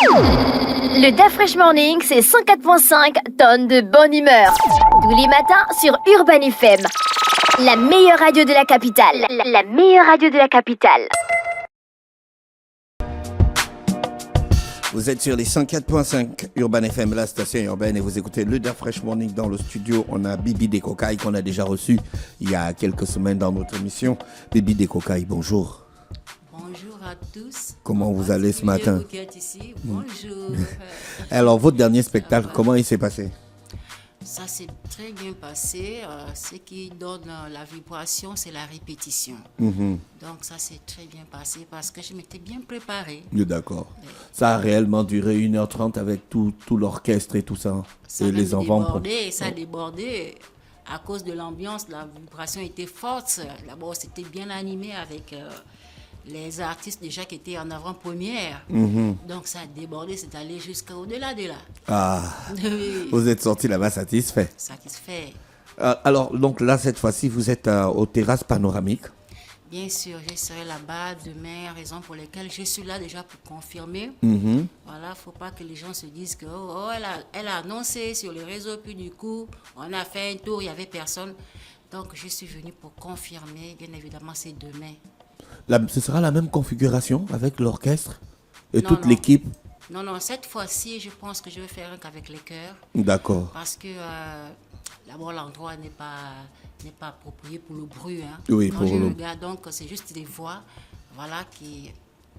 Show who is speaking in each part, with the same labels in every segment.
Speaker 1: Le DAF Fresh Morning, c'est 104.5 tonnes de bonne humeur. Tous les matins sur Urban FM. La meilleure radio de la capitale. La meilleure radio de la capitale.
Speaker 2: Vous êtes sur les 104.5 Urban FM, la station urbaine, et vous écoutez le DAF Fresh Morning. Dans le studio. On a Bibi Decocaille qu'on a déjà reçu il y a quelques semaines dans notre émission. Bibi Decocaille, bonjour.
Speaker 3: Bonjour à tous.
Speaker 2: Comment vous allez ce matin?
Speaker 3: Ici. Bonjour.
Speaker 2: Alors, votre dernier spectacle, comment il s'est passé?
Speaker 3: Ça s'est très bien passé. Ce qui donne la vibration, c'est la répétition. Donc ça s'est très bien passé parce que je m'étais bien préparée.
Speaker 2: D'accord. Ça a réellement duré 1h30 avec tout l'orchestre et tout ça.
Speaker 3: Ça
Speaker 2: et les enfants.
Speaker 3: Ça a débordé. À cause de l'ambiance, la vibration était forte. D'abord, c'était bien animé avec les artistes déjà qui étaient en avant-première. Donc ça a débordé, c'est allé jusqu'au-delà de là.
Speaker 2: Ah, vous êtes sorti là-bas satisfait.
Speaker 3: Satisfait.
Speaker 2: Alors, donc là, cette fois-ci, vous êtes aux terrasses panoramiques.
Speaker 3: Bien sûr, je serai là-bas demain, raison pour laquelle je suis là déjà pour confirmer. Voilà, il ne faut pas que les gens se disent que elle a annoncé sur les réseaux, puis du coup, on a fait un tour, il n'y avait personne. Donc, je suis venue pour confirmer. Bien évidemment, c'est demain.
Speaker 2: Ce sera la même configuration avec l'orchestre et
Speaker 3: Non,
Speaker 2: toute
Speaker 3: non.
Speaker 2: l'équipe?
Speaker 3: Non, cette fois-ci, je pense que je vais faire un qu'avec les chœurs.
Speaker 2: D'accord.
Speaker 3: Parce que d'abord, l'endroit n'est pas approprié pour le bruit. Hein.
Speaker 2: Oui,
Speaker 3: quand
Speaker 2: pour
Speaker 3: je
Speaker 2: le...
Speaker 3: regarde, donc c'est juste des voix. Voilà,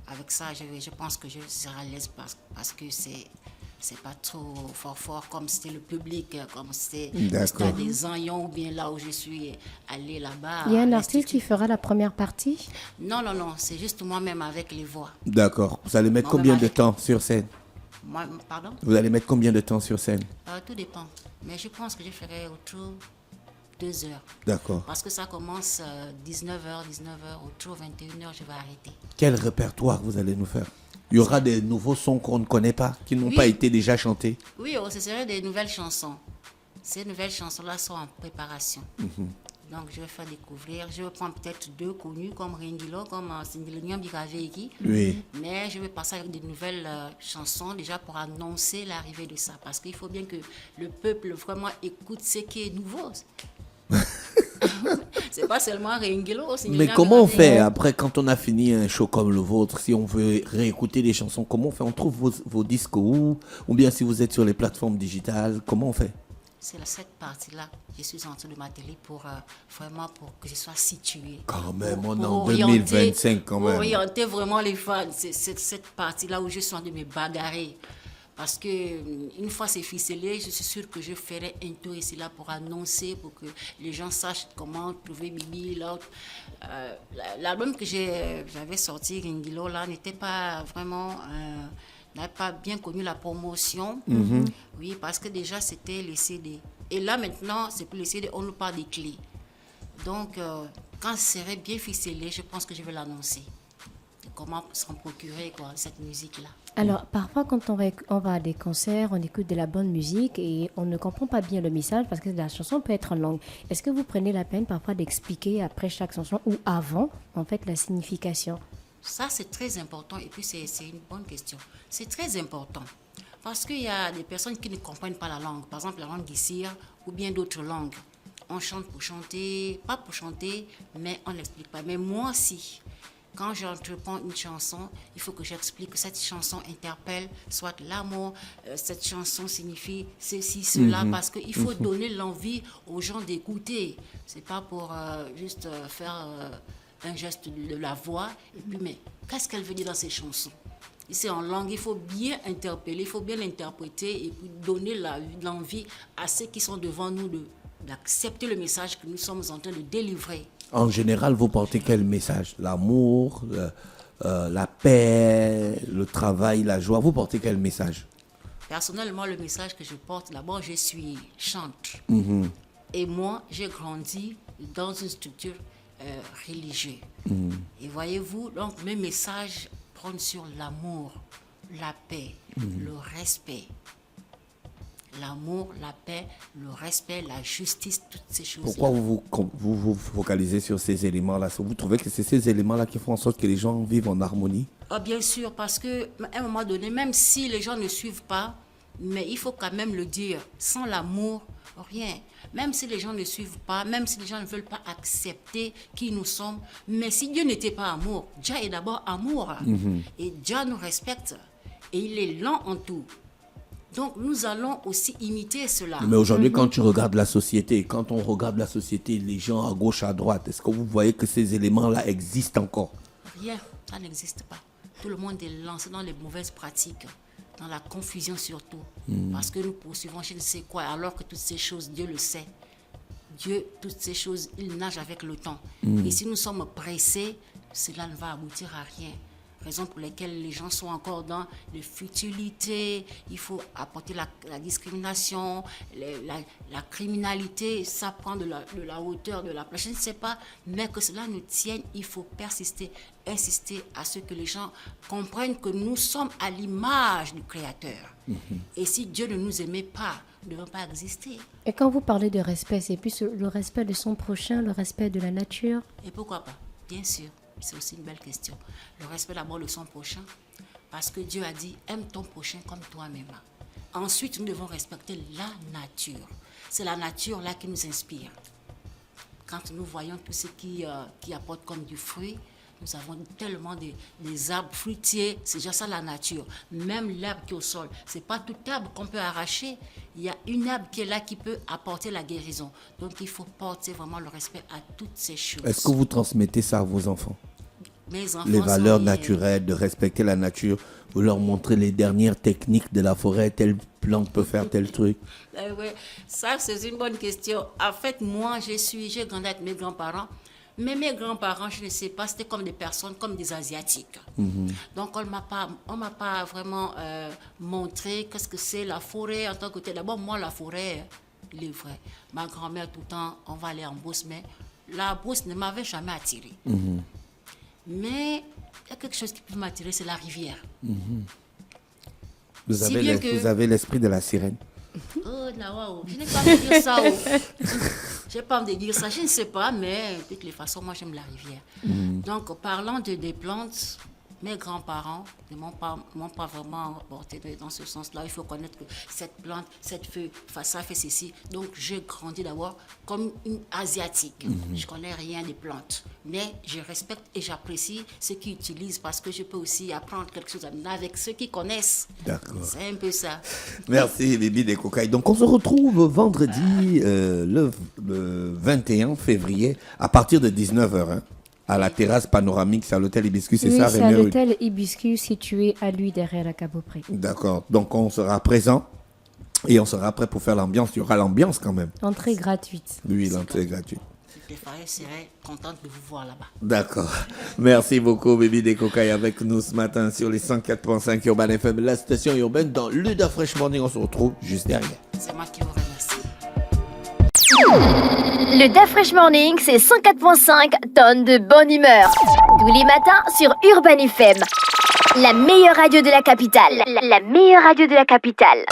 Speaker 3: avec ça, je pense que je serai à l'aise parce que c'est pas trop fort comme c'était le public, comme c'était le stade des Agnons ou bien là où je suis allée là-bas.
Speaker 4: Il y a un artiste qui fera la première partie?
Speaker 3: Non, c'est juste moi-même avec les voix.
Speaker 2: D'accord. Vous allez mettre combien de temps sur scène?
Speaker 3: Pardon?
Speaker 2: Vous allez mettre combien de temps sur scène?
Speaker 3: Tout dépend. Mais je pense que je ferai autour 2 heures.
Speaker 2: D'accord.
Speaker 3: Parce que ça commence 19h, autour 21h, je vais arrêter.
Speaker 2: Quel répertoire vous allez nous faire? Il y aura des nouveaux sons qu'on ne connaît pas, qui n'ont pas été déjà chantés? Oui,
Speaker 3: ce serait des nouvelles chansons. Ces nouvelles chansons-là sont en préparation. Donc, je vais faire découvrir. Je vais prendre peut-être 2 connus comme Ringilo, comme Sindilenium Bikaveiki.
Speaker 2: Oui.
Speaker 3: Mais je vais passer avec des nouvelles chansons déjà pour annoncer l'arrivée de ça. Parce qu'il faut bien que le peuple vraiment écoute ce qui est nouveau. C'est pas seulement Ringilo.
Speaker 2: Mais comment on fait après, quand on a fini un show comme le vôtre, si on veut réécouter les chansons, comment on fait? On trouve vos disques où? Ou bien si vous êtes sur les plateformes digitales, comment on fait?
Speaker 3: C'est cette partie-là. Je suis en train de m'atteler pour vraiment pour que je sois situé.
Speaker 2: Quand même, on est en 2025 quand même.
Speaker 3: Pour orienter vraiment les fans. C'est cette partie-là où je suis en train de me bagarrer. Parce que une fois c'est ficelé, je suis sûre que je ferai un tour ici là pour annoncer, pour que les gens sachent comment trouver Bibi, l'autre. L'album que j'avais sorti, Ringilo, là, n'était pas vraiment... n'avait pas bien connu la promotion. Oui, parce que déjà, c'était les CD. Et là, maintenant, c'est plus les CD, on nous parle des clés. Donc, quand ce serait bien ficelé, je pense que je vais l'annoncer. Comment s'en procurer, cette musique-là.
Speaker 4: Alors, parfois, quand on va à des concerts, on écoute de la bonne musique et on ne comprend pas bien le message parce que la chanson peut être en langue. Est-ce que vous prenez la peine parfois d'expliquer après chaque chanson ou avant, en fait, la signification?
Speaker 3: Ça, c'est très important et puis c'est une bonne question. C'est très important parce qu'il y a des personnes qui ne comprennent pas la langue. Par exemple, la langue d'Issir ou bien d'autres langues. On chante pour chanter, pas pour chanter, mais on n'explique pas. Mais moi aussi, quand j'entreprends une chanson, il faut que j'explique que cette chanson interpelle soit l'amour, cette chanson signifie ceci, cela, parce qu'il faut donner l'envie aux gens d'écouter. C'est pas pour juste faire... un geste de la voix, et puis, mais qu'est-ce qu'elle veut dire dans ces chansons? Et c'est en langue, il faut bien interpeller, il faut bien l'interpréter et puis donner l'envie à ceux qui sont devant nous d'accepter le message que nous sommes en train de délivrer.
Speaker 2: En général, vous portez quel message? L'amour, la paix, le travail, la joie. Vous portez quel message?
Speaker 3: Personnellement, le message que je porte, d'abord, je suis chante. Et moi, j'ai grandi dans une structure religieux. Et voyez-vous, donc mes messages prennent sur l'amour, la paix, le respect. L'amour, la paix, le respect, la justice, toutes ces choses.
Speaker 2: Pourquoi vous focalisez sur ces éléments-là? Vous trouvez que c'est ces éléments-là qui font en sorte que les gens vivent en harmonie
Speaker 3: Ah, bien sûr, parce qu'à un moment donné, même si les gens ne suivent pas, mais il faut quand même le dire, sans l'amour, rien. Même si les gens ne suivent pas, même si les gens ne veulent pas accepter qui nous sommes, mais si Dieu n'était pas amour, Dieu est d'abord amour. Et Dieu nous respecte. Et il est lent en tout. Donc nous allons aussi imiter cela.
Speaker 2: Mais aujourd'hui, quand tu regardes la société, quand on regarde la société, les gens à gauche, à droite, est-ce que vous voyez que ces éléments-là existent encore?
Speaker 3: Rien, ça n'existe pas. Tout le monde est lancé dans les mauvaises pratiques, dans la confusion surtout. Parce que nous poursuivons je ne sais quoi, alors que toutes ces choses, Dieu le sait. Dieu, toutes ces choses, il nage avec le temps. Et si nous sommes pressés, cela ne va aboutir à rien. Raison pour laquelle les gens sont encore dans les futilités, il faut apporter la discrimination, la criminalité, ça prend de la hauteur, de la place, je ne sais pas, mais que cela nous tienne, il faut persister, insister à ce que les gens comprennent que nous sommes à l'image du Créateur. Et si Dieu ne nous aimait pas, nous ne devons pas exister.
Speaker 4: Et quand vous parlez de respect, c'est plus le respect de son prochain, le respect de la nature?
Speaker 3: Et pourquoi pas? Bien sûr. C'est aussi une belle question. Le respect d'abord de son prochain, parce que Dieu a dit, aime ton prochain comme toi-même. Ensuite, nous devons respecter la nature. C'est la nature là qui nous inspire. Quand nous voyons tout ce qui apporte comme du fruit, nous avons tellement des arbres fruitiers, c'est déjà ça la nature. Même l'herbe qui est au sol, ce n'est pas toute herbe qu'on peut arracher. Il y a une herbe qui est là qui peut apporter la guérison. Donc il faut porter vraiment le respect à toutes ces choses.
Speaker 2: Est-ce que vous transmettez ça à vos enfants?
Speaker 3: Mes enfants
Speaker 2: les valeurs
Speaker 3: sont
Speaker 2: naturelles, de respecter la nature, vous leur montrez les dernières techniques de la forêt, telle plante peut faire tel truc.
Speaker 3: Ouais, ça c'est une bonne question. En fait, moi j'ai grandi avec mes grands-parents, mais mes grands-parents, je ne sais pas, c'était comme des personnes, comme des Asiatiques. Donc on m'a pas vraiment montré qu'est-ce que c'est la forêt en tant que telle. D'abord, moi la forêt, il est vrai. Ma grand-mère tout le temps, on va aller en brousse, mais la brousse ne m'avait jamais attirée. Mais il y a quelque chose qui peut m'attirer, c'est la rivière.
Speaker 2: Vous avez l'esprit de la sirène.
Speaker 3: Oh, waouh, je n'ai pas envie de dire ça. Je n'ai pas envie de dire ça, je ne sais pas, mais de toutes les façons, moi j'aime la rivière. Donc, parlant des plantes, mes grands-parents ne m'ont pas vraiment porté dans ce sens-là. Il faut connaître que cette plante, cette feuille, ça fait ceci. Donc, j'ai grandi d'abord comme une Asiatique. Je ne connais rien des plantes. Mais je respecte et j'apprécie ceux qui utilisent parce que je peux aussi apprendre quelque chose avec ceux qui connaissent.
Speaker 2: D'accord.
Speaker 3: C'est un peu ça.
Speaker 2: Merci, Bibi des Cocailles. Donc, on se retrouve vendredi, le 21 février, à partir de 19h. À la terrasse panoramique, c'est à l'hôtel Hibiscus, c'est ça,
Speaker 4: c'est à l'hôtel Hibiscus situé à lui derrière la Cabopré.
Speaker 2: D'accord. Donc, on sera présent et on sera prêt pour faire l'ambiance. Il y aura l'ambiance quand même.
Speaker 4: Entrée gratuite.
Speaker 2: Oui, l'entrée est gratuite.
Speaker 3: Je serais contente de vous voir là-bas.
Speaker 2: D'accord. Merci beaucoup, Bibi des Cocailles, avec nous ce matin sur les 104.5 Urban FM, la station urbaine dans Luda Fresh Morning. On se retrouve juste derrière.
Speaker 3: C'est moi qui vous remercie.
Speaker 1: Le Da Fresh Morning, c'est 104.5 tonnes de bonne humeur. Tous les matins sur Urban FM. La meilleure radio de la capitale. La meilleure radio de la capitale.